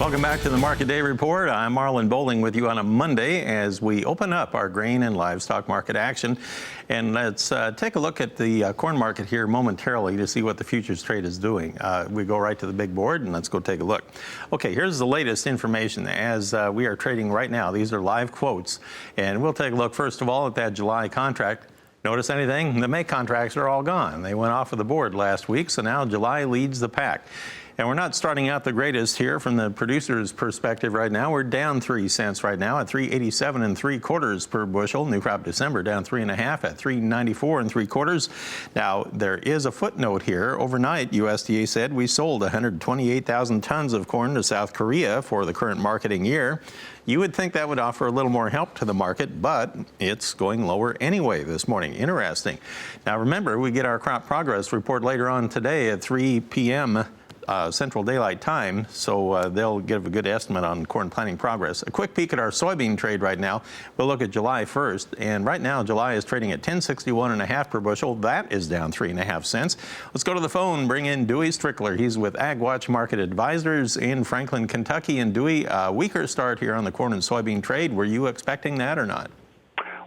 Welcome back to the Market Day Report. I'm Marlon Bowling with you on a Monday as we open up our grain and livestock market action. And let's take a look at the corn market here momentarily to see what the futures trade is doing. We go right to the big board and let's go take a look. Okay, here's the latest information as we are trading right now. These are live quotes. And we'll take a look first of all at that July contract. Notice anything? The May contracts are all gone. They went off of the board last week, so now July leads the pack. And we're not starting out the greatest here from the producer's perspective right now. We're down 3 cents right now at 3.87 3/4 per bushel. New crop December down 3.5 at 3.94 3/4. Now, there is a footnote here. Overnight, USDA said we sold 128,000 tons of corn to South Korea for the current marketing year. You would think that would offer a little more help to the market, but it's going lower anyway this morning. Interesting. Now, remember, we get our crop progress report later on today at 3 p.m. Central Daylight Time, so they'll give a good estimate on corn planting progress. A quick peek at our soybean trade right now. We'll look at July 1st, and right now July is trading at 10.61 per bushel. That is down 3.5 cents. Let's go to the phone, bring in Dewey Strickler. He's with AgWatch Market Advisors in Franklin, Kentucky. And Dewey, a weaker start here on the corn and soybean trade. Were you expecting that or not?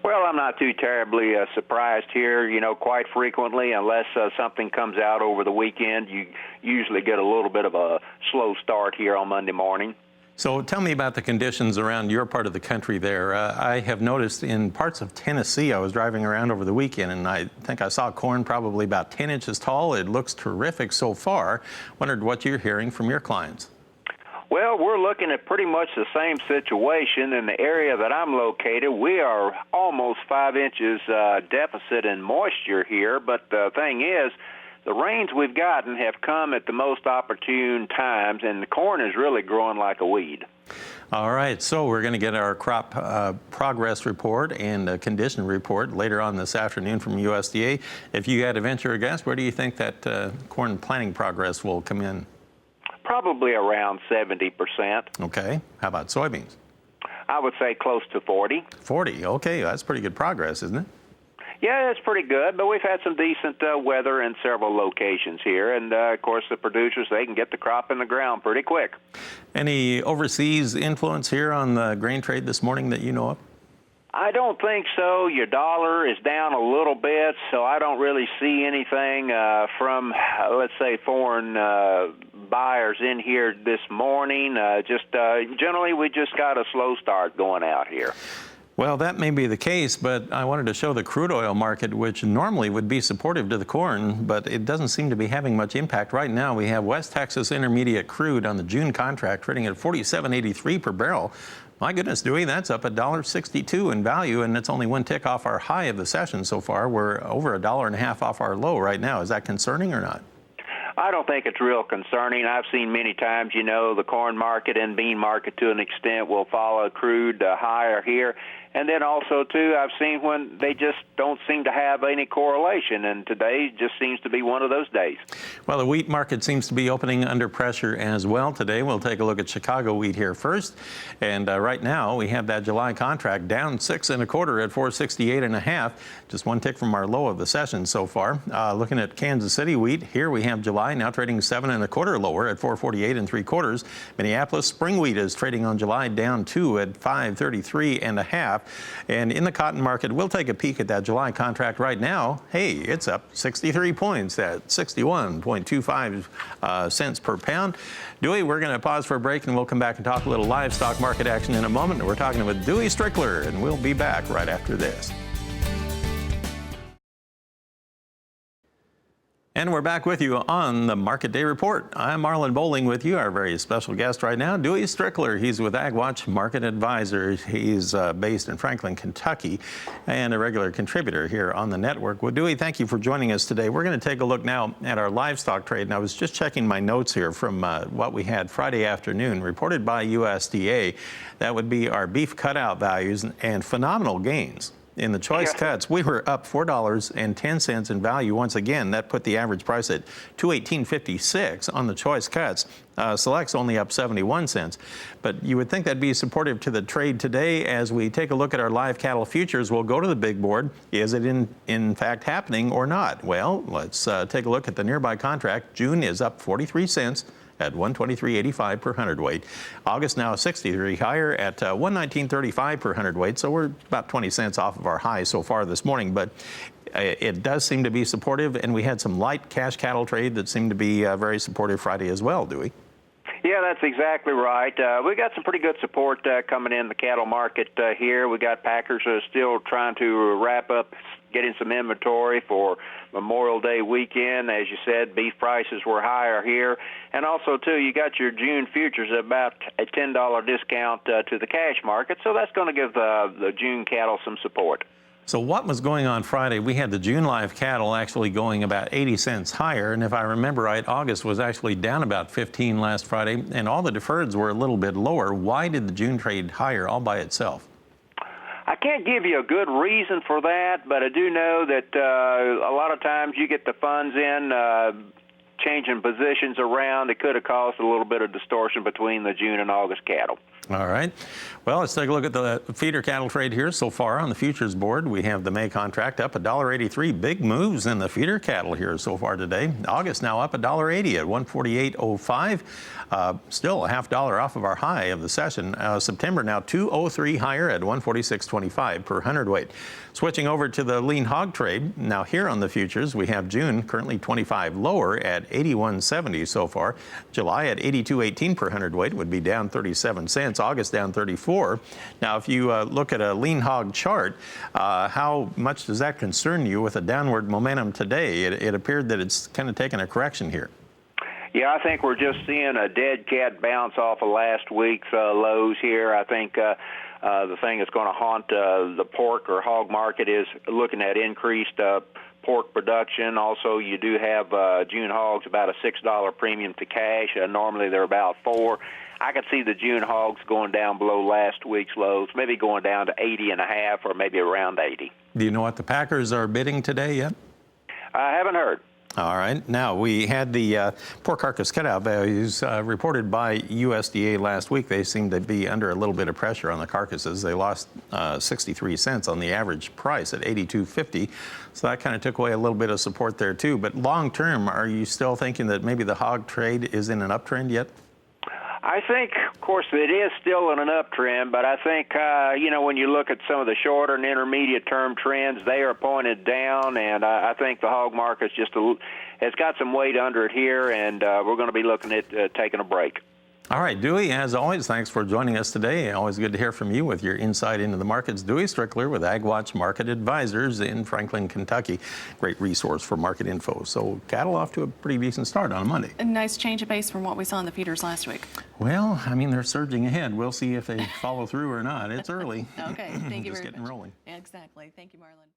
Well, I'm not too terribly surprised here. You know, quite frequently, unless something comes out over the weekend, you usually get a little bit of a slow start here on Monday morning. So tell me about the conditions around your part of the country there. I have noticed in parts of Tennessee, I was driving around over the weekend, and I think I saw corn probably about 10 inches tall. It looks terrific so far. Wondered what you're hearing from your clients. Well, we're looking at pretty much the same situation. In the area that I'm located, we are almost 5 inches deficit in moisture here. But the thing is, the rains we've gotten have come at the most opportune times, and the corn is really growing like a weed. All right, so we're going to get our crop progress report and a condition report later on this afternoon from USDA. If you had to venture a guess, where do you think that corn planting progress will come in? Probably around 70%. Okay. How about soybeans? I would say close to 40. 40. Okay. That's pretty good progress, isn't it? Yeah, it's pretty good, but we've had some decent weather in several locations here. And, of course, the producers, they can get the crop in the ground pretty quick. Any overseas influence here on the grain trade this morning that you know of? I don't think so. Your dollar is down a little bit, so I don't really see anything from, let's say, foreign buyers in here this morning. Generally, we just got a slow start going out here. Well, that may be the case, but I wanted to show the crude oil market, which normally would be supportive to the corn, but it doesn't seem to be having much impact. Right now, we have West Texas Intermediate crude on the June contract trading at $47.83 per barrel. My goodness, Dewey, that's up $1.62 in value, and it's only one tick off our high of the session so far. We're over $1.50 off our low right now. Is that concerning or not? I don't think it's real concerning. I've seen many times, you know, the corn market and bean market to an extent will follow crude higher here. And then also, too, I've seen when they just don't seem to have any correlation, and today just seems to be one of those days. Well, the wheat market seems to be opening under pressure as well today. We'll take a look at Chicago wheat here first. And right now, we have that July contract down 6 1/4 at 468.5, just one tick from our low of the session so far. Looking at Kansas City wheat, here we have July now trading 7 1/4 lower at 448 3/4. Minneapolis spring wheat is trading on July down 2 at 533.5. And in the cotton market, we'll take a peek at that July contract right now. Hey, it's up 63 points at 61.25 cents per pound. Dewey, we're going to pause for a break, and we'll come back and talk a little livestock market action in a moment. We're talking with Dewey Strickler, and we'll be back right after this. And we're back with you on the Market Day Report. I'm Marlon Bowling with you, our very special guest right now, Dewey Strickler. He's with AgWatch Market Advisors. He's based in Franklin, Kentucky, and a regular contributor here on the network. Well, Dewey, thank you for joining us today. We're going to take a look now at our livestock trade. And I was just checking my notes here from what we had Friday afternoon, reported by USDA. That would be our beef cutout values and phenomenal gains. In the choice cuts, we were up $4.10 in value. Once again, that put the average price at $218.56 on the choice cuts. Select's only up 71 cents. But you would think that'd be supportive to the trade today. As we take a look at our live cattle futures, we'll go to the big board. Is it in fact happening or not? Well, let's take a look at the nearby contract. June is up 43 cents at 123.85 per hundredweight. August now 63 higher at 119.35 per hundredweight, so we're about 20 cents off of our high so far this morning, but it does seem to be supportive, and we had some light cash cattle trade that seemed to be very supportive Friday as well, Dewey. Yeah, that's exactly right. We got some pretty good support coming in the cattle market here. We got packers still trying to wrap up getting some inventory for Memorial Day weekend. As you said, beef prices were higher here. And also, too, you got your June futures at about a $10 discount to the cash market, so that's going to give the June cattle some support. So what was going on Friday? We had the June live cattle actually going about 80 cents higher, and if I remember right, August was actually down about 15 last Friday, and all the deferreds were a little bit lower. Why did the June trade higher all by itself? I can't give you a good reason for that, but I do know that a lot of times you get the funds in, changing positions around. It could have caused a little bit of distortion between the June and August cattle. All right. Well, let's take a look at the feeder cattle trade here so far on the futures board. We have the May contract up $1.83. Big moves in the feeder cattle here so far today. August now up $1.80 at 148.05. Still a $0.50 off of our high of the session. September now 2.03 higher at 146.25 per hundredweight. Switching over to the lean hog trade. Now here on the futures, we have June currently 25 lower at 81.70 so far. July at 82.18 per hundredweight would be down 37 cents. August down 34. Now, if you look at a lean hog chart, how much does that concern you with a downward momentum today? It appeared that it's kind of taken a correction here. Yeah, I think we're just seeing a dead cat bounce off of last week's lows here. I think the thing that's going to haunt the pork or hog market is looking at increased pork production. Also, you do have June hogs about a $6 premium to cash. Normally, they're about $4. I could see the June hogs going down below last week's lows, maybe going down to 80.5 or maybe around 80. Do you know what the packers are bidding today yet? I haven't heard. All right. Now, we had the pork carcass cutout values reported by USDA last week. They seem to be under a little bit of pressure on the carcasses. They lost 63 cents on the average price at $82.50. So that kind of took away a little bit of support there, too. But long term, are you still thinking that maybe the hog trade is in an uptrend yet? I think, of course, it is still in an uptrend, but I think, when you look at some of the shorter and intermediate term trends, they are pointed down, and I think the hog market has got some weight under it here, and we're going to be looking at taking a break. All right, Dewey, as always, thanks for joining us today. Always good to hear from you with your insight into the markets. Dewey Strickler with AgWatch Market Advisors in Franklin, Kentucky. Great resource for market info. So cattle off to a pretty decent start on a Monday. A nice change of pace from what we saw in the feeders last week. Well, I mean, they're surging ahead. We'll see if they follow through or not. It's early. Okay, thank you very much. Just getting rolling. Yeah, exactly. Thank you, Marlon.